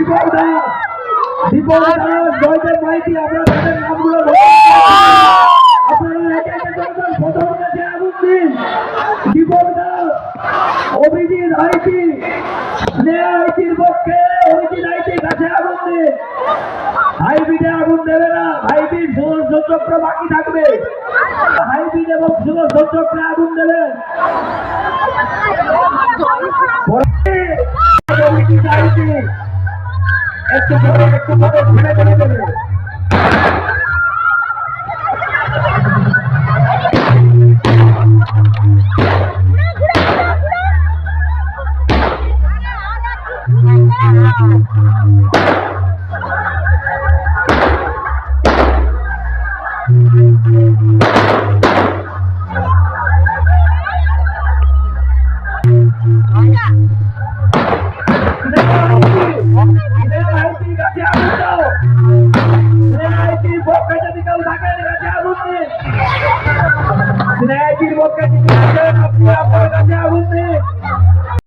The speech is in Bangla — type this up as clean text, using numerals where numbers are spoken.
দীপক দাস, জয়দেব মাইতি, আমরা তাদের নামগুলো আপনারা একে একে দেখবেন। প্রথম কাছে আগুন দিন। দীপক দাস, অভিজিৎ আইটি, স্নেহা আইটির পক্ষে অভিজিৎ আইটির কাছে আগুন দিন। হাইব্রিডে আগুন দেবে না, হাইব্রিড সুদর্শন চক্র বাকি থাকবে। হাইব্রিড এবং সুদর্শন চক্রে আগুন দেবেন। একটু পরে ছেড়ে চলে দেবে। স্নেহাইটির পক্ষে আপনি আপনার কাছে আগুন দিন।